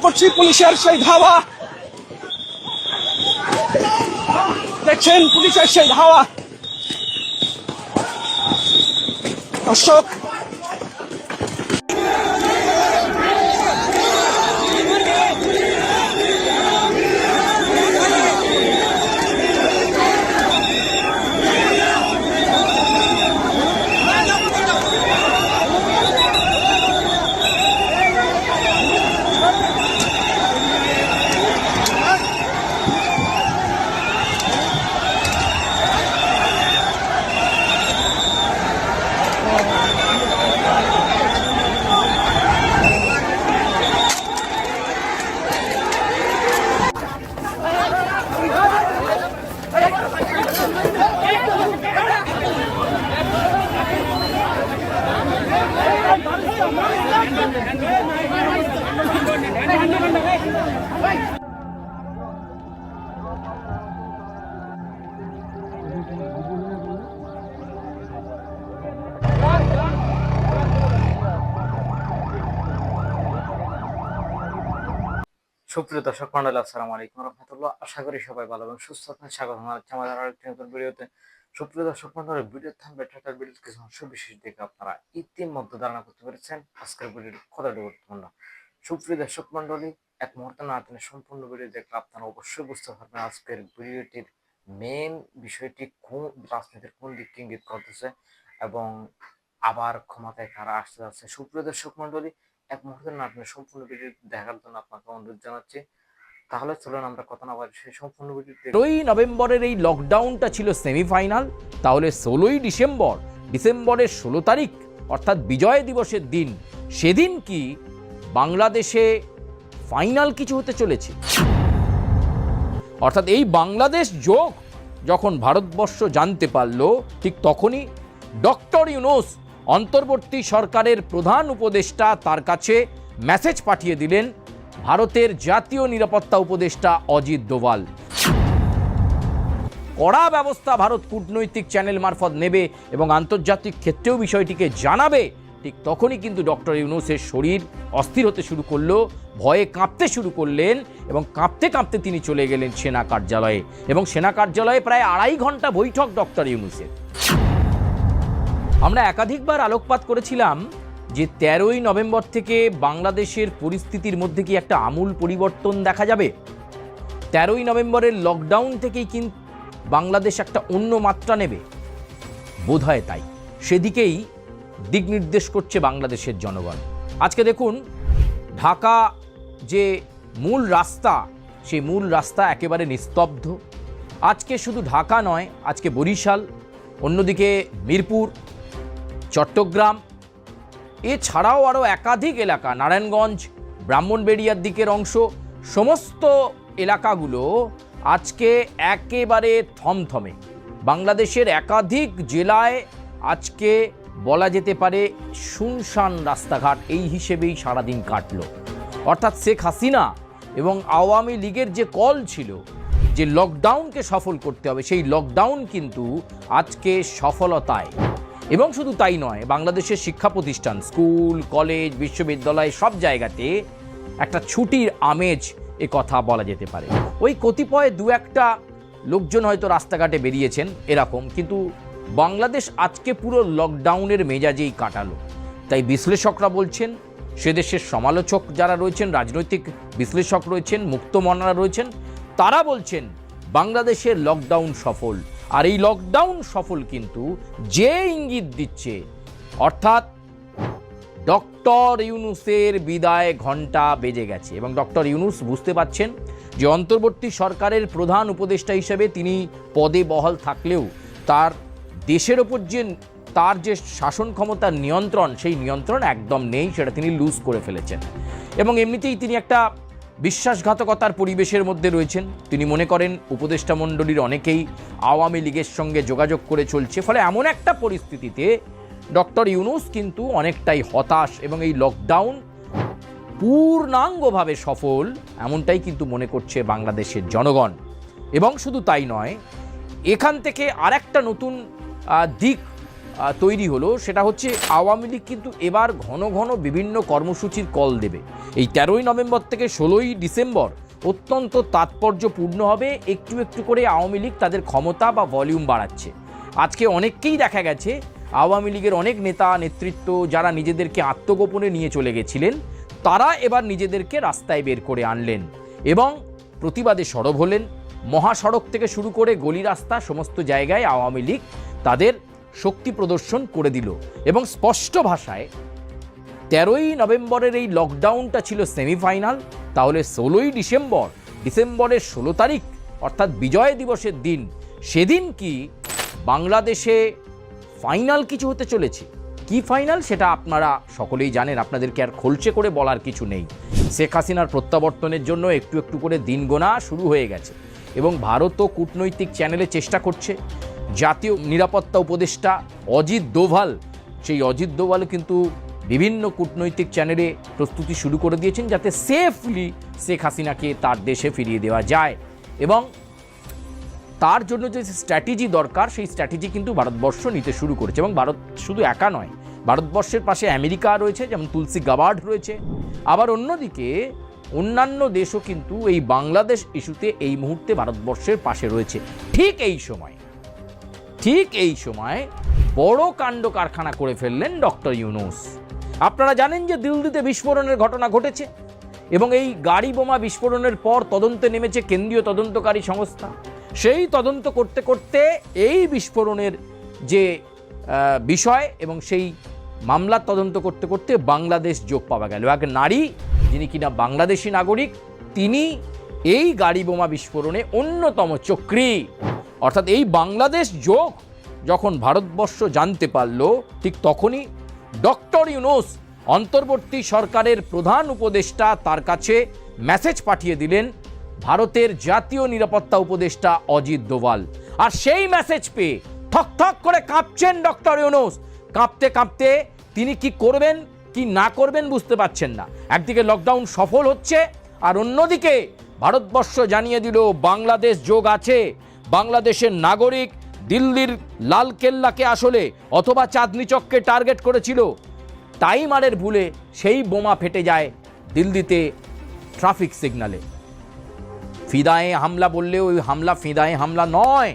করছি পুলিশের সেই ধাওয়া, দেখছেন পুলিশের সেই ধাওয়া। দর্শক, সুপ্রিয় দর্শক মন্ডলী, আসসালামু আলাইকুম রহমতুল্লাহ। আশা করি সবাই ভালো এবং সুস্থ আছেন। স্বাগত জানাচ্ছি আমাদের আরেকটি নতুন ভিডিওতে। সুপ্রিয় দর্শক মন্ডলী, ভিডিও থামবে টাটার ভিডিওর কিছু অংশ বিশেষ দেখে আপনারা ইতিমধ্যে ধারণা করতে পেরেছেন আজকের ভিডিওটি কতটা গুরুত্বপূর্ণ। সুপ্রিয় দর্শক মন্ডলী, এক মুহূর্তে না তিনি সম্পূর্ণ ভিডিও দেখলে আপনারা অবশ্যই বুঝতে পারবেন আজকের ভিডিওটির মেন বিষয়টি কোন রাজনীতির কোন দিককে ইঙ্গিত করতেছে এবং আবার ক্ষমতায় কারা আসতে যাচ্ছে। সুপ্রিয় দর্শক মন্ডলী, এক মুহূর্তে না আপনি সম্পূর্ণ ভিডিও দেখার জন্য আপনাকে অনুরোধ জানাচ্ছি। তাহলে চলুন আমরা কথা না বলে সেই সম্পূর্ণ ভিডিওতে। 13ই নভেম্বরের এই লকডাউনটা ছিল সেমিফাইনাল, তাহলে 16ই ডিসেম্বর, ডিসেম্বরের 16 তারিখ অর্থাৎ বিজয় দিবসের দিন, সেদিন কি বাংলাদেশে ফাইনাল কিছু হতে চলেছে? অর্থাৎ এই বাংলাদেশ যোগ যখন ভারতবর্ষ জানতে পারল, ঠিক তখনই ডক্টর ইউনূস অন্তর্বর্তী সরকারের প্রধান উপদেষ্টা তার কাছে মেসেজ পাঠিয়ে দিলেন ভারতের জাতীয় নিরাপত্তা উপদেষ্টা অজিত দোভাল। কড়া ব্যবস্থা ভারত কূটনৈতিক চ্যানেল মারফত নেবে এবং আন্তর্জাতিক ক্ষেত্রেও বিষয়টিকে জানাবে। ঠিক তখনই কিন্তু ডক্টর ইউনূসের শরীর অস্থির হতে শুরু করলো, ভয়ে কাঁপতে শুরু করলেন এবং কাঁপতে কাঁপতে তিনি চলে গেলেন সেনা কার্যালয়ে। এবং সেনা কার্যালয়ে প্রায় 2.5 ঘন্টা বৈঠক ডক্টর ইউনূসের। আমরা একাধিকবার আলোকপাত করেছিলাম যে 13ই নভেম্বর থেকে বাংলাদেশের পরিস্থিতির মধ্যে কি একটা আমূল পরিবর্তন দেখা যাবে। 13ই নভেম্বরের লকডাউন থেকেই কিন্তু বাংলাদেশ একটা অন্য মাত্রা নেবে, বোধহয় তাই। সেদিকেই দিক নির্দেশ করছে বাংলাদেশের জনগণ। আজকে দেখুন, ঢাকা যে মূল রাস্তা, সেই মূল রাস্তা একেবারে নিস্তব্ধ। আজকে শুধু ঢাকা নয়, আজকে বরিশাল, অন্যদিকে মিরপুর, চট্টগ্রাম, এছাড়াও আরও একাধিক এলাকা, নারায়ণগঞ্জ, ব্রাহ্মণবেড়িয়ার দিকের অংশ, সমস্ত এলাকাগুলো আজকে একেবারে থমথমে। বাংলাদেশের একাধিক জেলায় আজকে বলা যেতে পারে শুনশান রাস্তাঘাট, এই হিসেবেই সারাদিন কাটল। অর্থাৎ শেখ হাসিনা এবং আওয়ামী লীগের যে কল ছিল যে লকডাউনকে সফল করতে হবে, সেই লকডাউন কিন্তু আজকে সফলতায়। এবং শুধু তাই নয়, বাংলাদেশের শিক্ষা প্রতিষ্ঠান, স্কুল, কলেজ, বিশ্ববিদ্যালয় সব জায়গাতে একটা ছুটির আমেজ, এ কথা বলা যেতে পারে। ওই কতিপয় দু একটা লোকজন হয়তো রাস্তাঘাটে বেরিয়েছেন এরকম, কিন্তু বাংলাদেশ আজকে পুরো লকডাউনের মেজাজেই কাটালো। তাই বিশ্লেষকরা বলছেন, সে দেশের সমালোচক যারা রয়েছেন, রাজনৈতিক বিশ্লেষক রয়েছেন, মুক্তমনারা রয়েছেন, তারা বলছেন বাংলাদেশের লকডাউন সফল। আর এই লকডাউন সফল কিন্তু যে ইঙ্গিত দিচ্ছে, অর্থাৎ ডক্টর ইউনূসের বিদায় ঘণ্টা বেজে গেছে এবং ডক্টর ইউনূস বুঝতে পারছেন যে অন্তর্বর্তী সরকারের প্রধান উপদেষ্টা হিসেবে তিনি পদে বহাল থাকলেও তার দেশের ওপর যে তার যে শাসন ক্ষমতার নিয়ন্ত্রণ, সেই নিয়ন্ত্রণ একদম নেই, সেটা তিনি লুজ করে ফেলেছেন। এবং এমনিতেই তিনি একটা বিশ্বাসঘাতকতার পরিবেশের মধ্যে রয়েছেন। তিনি মনে করেন উপদেষ্টা মণ্ডলীর অনেকেই আওয়ামী লীগের সঙ্গে যোগাযোগ করে চলছে। ফলে এমন একটা পরিস্থিতিতে ডক্টর ইউনূস কিন্তু অনেকটাই হতাশ এবং এই লকডাউন পূর্ণাঙ্গভাবে সফল এমনটাই কিন্তু মনে করছে বাংলাদেশের জনগণ। এবং শুধু তাই নয়, এখান থেকে আরেকটা নতুন দিক তৈরি হলো, সেটা হচ্ছে আওয়ামী লীগ কিন্তু এবার ঘন ঘন বিভিন্ন কর্মসূচির কল দেবে। এই 13ই নভেম্বর থেকে 16ই ডিসেম্বর অত্যন্ত তাৎপর্যপূর্ণ হবে। একটু একটু করে আওয়ামী লীগ তাদের ক্ষমতা বা ভলিউম বাড়াচ্ছে। আজকে অনেককেই দেখা গেছে আওয়ামী লীগের অনেক নেতা নেতৃত্ব যারা নিজেদেরকে আত্মগোপনে নিয়ে চলে গেছিলেন, তারা এবার নিজেদেরকে রাস্তায় বের করে আনলেন এবং প্রতিবাদে সরব হলেন। মহাসড়ক থেকে শুরু করে গলি রাস্তা সমস্ত জায়গায় আওয়ামী লীগ তাদের শক্তি প্রদর্শন করে দিল এবং স্পষ্ট ভাষায় 13ই নভেম্বরের এই লকডাউনটা ছিল সেমিফাইনাল। তাহলে 16ই ডিসেম্বরের 16 তারিখ অর্থাৎ বিজয় দিবসের দিন, সেদিন কি বাংলাদেশে ফাইনাল কিছু হতে চলেছে? কি ফাইনাল সেটা আপনারা সকলেই জানেন, আপনাদেরকে আর খোলসে করে বলার কিছু নেই। শেখ হাসিনার প্রত্যাবর্তনের জন্য একটু একটু করে দিন গোনা শুরু হয়ে গেছে এবং ভারতও কূটনৈতিক চ্যানেলে চেষ্টা করছে। জাতীয় নিরাপত্তা উপদেষ্টা অজিত দোভাল, সেই অজিত দোভাল কিন্তু বিভিন্ন কূটনৈতিক চ্যানেলে প্রস্তুতি শুরু করে দিয়েছেন যাতে সেফলি শেখ হাসিনাকে তার দেশে ফিরিয়ে দেওয়া যায় এবং তার জন্য যে স্ট্র্যাটেজি দরকার সেই স্ট্র্যাটেজি কিন্তু ভারতবর্ষ নিতে শুরু করেছে। এবং ভারত শুধু একা নয়, ভারতবর্ষের পাশে আমেরিকা রয়েছে, যেমন তুলসী গাবার্ড রয়েছে। আবার অন্যদিকে অন্যান্য দেশও কিন্তু এই বাংলাদেশ ইস্যুতে এই মুহূর্তে ভারতবর্ষের পাশে রয়েছে। ঠিক এই সময় বড় কাণ্ড কারখানা করে ফেললেন ডক্টর ইউনূস। আপনারা জানেন যে দিল্লিতে বিস্ফোরণের ঘটনা ঘটেছে এবং এই গাড়ি বোমা বিস্ফোরণের পর তদন্তে নেমেছে কেন্দ্রীয় তদন্তকারী সংস্থা। সেই তদন্ত করতে করতে এই বিস্ফোরণের যে বিষয় এবং সেই মামলার তদন্ত করতে করতে বাংলাদেশ যোগ পাওয়া গেল। এক নারী যিনি কিনা বাংলাদেশি নাগরিক, তিনি এই গাড়ি বোমা বিস্ফোরণে অন্যতম চক্রী। অর্থাৎ এই বাংলাদেশ যোগ যখন ভারতবর্ষ জানতে পারল, ঠিক তখনই ডক্টর ইউনূস অন্তর্বর্তী সরকারের প্রধান উপদেষ্টা তার কাছে মেসেজ পাঠিয়ে দিলেন ভারতের জাতীয় নিরাপত্তা উপদেষ্টা অজিত দোভাল। আর সেই মেসেজ পেয়ে থক করে কাঁপছেন ডক্টর ইউনূস। কাঁপতে কাঁপতে তিনি কি করবেন কি না করবেন বুঝতে পারছেন না। একদিকে লকডাউন সফল হচ্ছে আর অন্যদিকে ভারতবর্ষ জানিয়ে দিল বাংলাদেশ যোগ আছে। বাংলাদেশের নাগরিক দিল্লির লালকেল্লাকে আসলে অথবা চাঁদনি চককে টার্গেট করেছিল, টাইমারের ভুলে সেই বোমা ফেটে যায় দিল্লিতে ট্রাফিক সিগন্যালে। ফিদায়ে হামলা বললেও ওই হামলা ফিদায়ে হামলা নয়,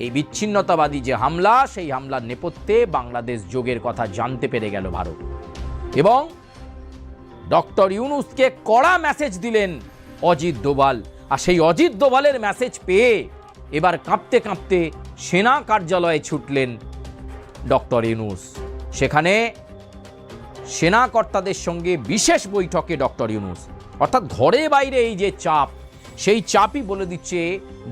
এই বিচ্ছিন্নতাবাদী যে হামলা, সেই হামলার নেপথ্যে বাংলাদেশ যোগের কথা জানতে পেরে গেল ভারত এবং ডক্টর ইউনূসকে কড়া মেসেজ দিলেন অজিত দোভাল। আর সেই অজিত দোভালের মেসেজ পেয়ে এবার কাঁপতে কাঁপতে সেনা কার্যালয়ে ছুটলেন ডক্টর ইউনূস। সেখানে সেনা কর্তাদের সঙ্গে বিশেষ বৈঠকে ডক্টর ইউনূস, অর্থাৎ ঘরে বাইরে এই যে চাপ, সেই চাপই বলে দিচ্ছে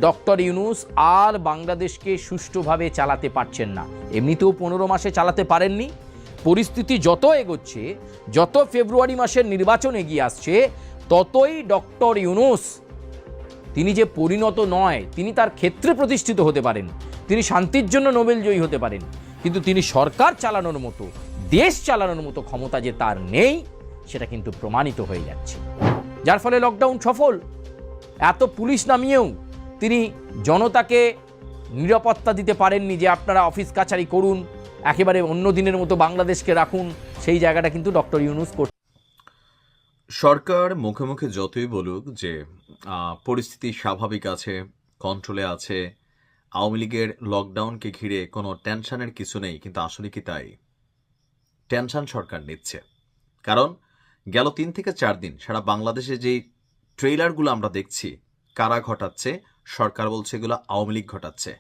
ডক্টর ইউনূস আর বাংলাদেশকে সুষ্ঠুভাবে চালাতে পারছেন না। এমনিতেও 15 মাসে চালাতে পারেননি। পরিস্থিতি যত এগোচ্ছে, যত ফেব্রুয়ারি মাসের নির্বাচন এগিয়ে আসছে, ততই ডক্টর ইউনূস তিনি যে পরিণত নয়, তিনি তার ক্ষেত্রে প্রতিষ্ঠিত হতে পারেন, তিনি শান্তির জন্য নোবেল জয়ী হতে পারেন, কিন্তু তিনি সরকার চালানোর মতো, দেশ চালানোর মতো ক্ষমতা যে তার নেই, সেটা কিন্তু প্রমাণিত হয়ে যাচ্ছে। যার ফলে লকডাউন সফল। এত পুলিশ নামিয়েও তিনি জনতাকে নিরাপত্তা দিতে পারেননি যে আপনারা অফিস কাছারি করুন, একেবারে অন্য দিনের মতো বাংলাদেশকে রাখুন। সেই জায়গাটা কিন্তু ডক্টর ইউনূস করছে। সরকার মুখে মুখে যতই বলুক যে পরিস্থিতি স্বাভাবিক আছে, কন্ট্রোলে আছে, আওয়ামী লীগের লকডাউনকে ঘিরে কোনো টেনশনের কিছু নেই, কিন্তু আসলে কি তাই? টেনশন সরকার নিচ্ছে। কারণ গেল 3 থেকে 4 দিন সারা বাংলাদেশে যেই ট্রেইলারগুলো আমরা দেখছি, কারা ঘটাচ্ছে? সরকার বলছে এগুলো আওয়ামী লীগ ঘটাচ্ছে।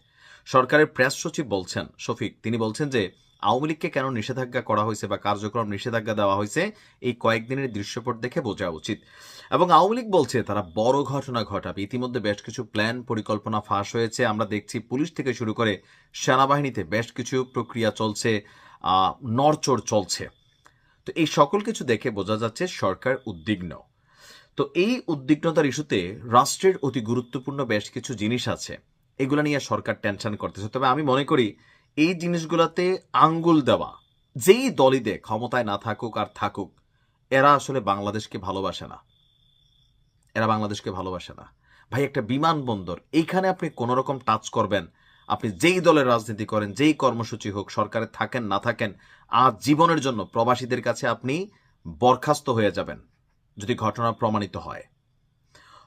সরকারের প্রেস সচিব বলছেন, শফিক, তিনি বলছেন যে আওয়ামী লীগকে কেন নিষেধাজ্ঞা করা হয়েছে বা কার্যক্রম নিষেধাজ্ঞা দেওয়া হয়েছে এই কয়েকদিনের দৃশ্যপট দেখে বোঝা উচিত। এবং আওয়ামী লীগ বলছে তারা বড় ঘটনা ঘটাবে। ইতিমধ্যে বেশ কিছু প্ল্যান পরিকল্পনা ফাঁস হয়েছে। আমরা দেখছি পুলিশ থেকে শুরু করে সেনাবাহিনীতে বেশ কিছু প্রক্রিয়া চলছে, নড়চড় চলছে। তো এই সকল কিছু দেখে বোঝা যাচ্ছে সরকার উদ্বিগ্ন। তো এই উদ্বিগ্নতার ইস্যুতে রাষ্ট্রের অতি গুরুত্বপূর্ণ বেশ কিছু জিনিস আছে, এগুলো নিয়ে সরকার টেনশন করতেছে। তবে আমি মনে করি এই জিনিসগুলোতে আঙ্গুল দেওয়া, যেই দলই দেখ ক্ষমতায় না থাকুক আর থাকুক, এরা আসলে বাংলাদেশকে ভালোবাসে না। এরা বাংলাদেশকে ভালোবাসে না ভাই। একটা বিমানবন্দর, এইখানে আপনি কোনো রকম টাচ করবেন, আপনি যেই দলের রাজনীতি করেন, যেই কর্মসূচি হোক, সরকারে থাকেন না থাকেন, আজ জীবনের জন্য প্রবাসীদের কাছে আপনি বরখাস্ত হয়ে যাবেন যদি ঘটনা প্রমাণিত হয়।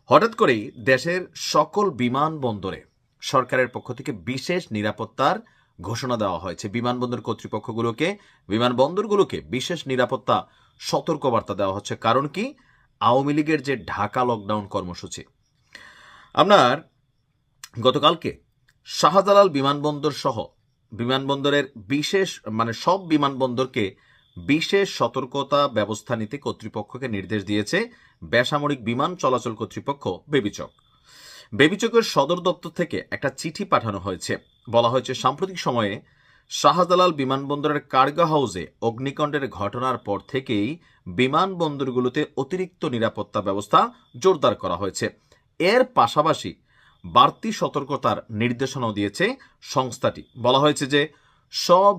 হঠাৎ করেই দেশের সকল বিমানবন্দরে সরকারের পক্ষ থেকে বিশেষ নিরাপত্তার ঘোষণা দেওয়া হয়েছে। বিমানবন্দর কর্তৃপক্ষগুলোকে, বিমানবন্দরগুলোকে বিশেষ নিরাপত্তা সতর্কবার্তা দেওয়া হচ্ছে। কারণ কি? আওয়ামী লীগের যে ঢাকা লকডাউন কর্মসূচি। আপনার গতকালকে শাহজালাল বিমানবন্দর সহ বিমানবন্দরের বিশেষ সব বিমানবন্দরকে বিশেষ সতর্কতা ব্যবস্থা নিতে কর্তৃপক্ষকে নির্দেশ দিয়েছে বেসামরিক বিমান চলাচল কর্তৃপক্ষ বেবিচক। বেবিচকের সদর দপ্তর থেকে একটা চিঠি পাঠানো হয়েছে। বলা হয়েছে, সাম্প্রতিক সময়ে শাহজালাল বিমানবন্দরের কার্গো হাউসে অগ্নিকাণ্ডের ঘটনার পর থেকেই বিমানবন্দরগুলোতে অতিরিক্ত নিরাপত্তা ব্যবস্থা জোরদার করা হয়েছে। এর পাশাপাশি বাড়তি সতর্কতার নির্দেশনাও দিয়েছে সংস্থাটি। বলা হয়েছে যে সব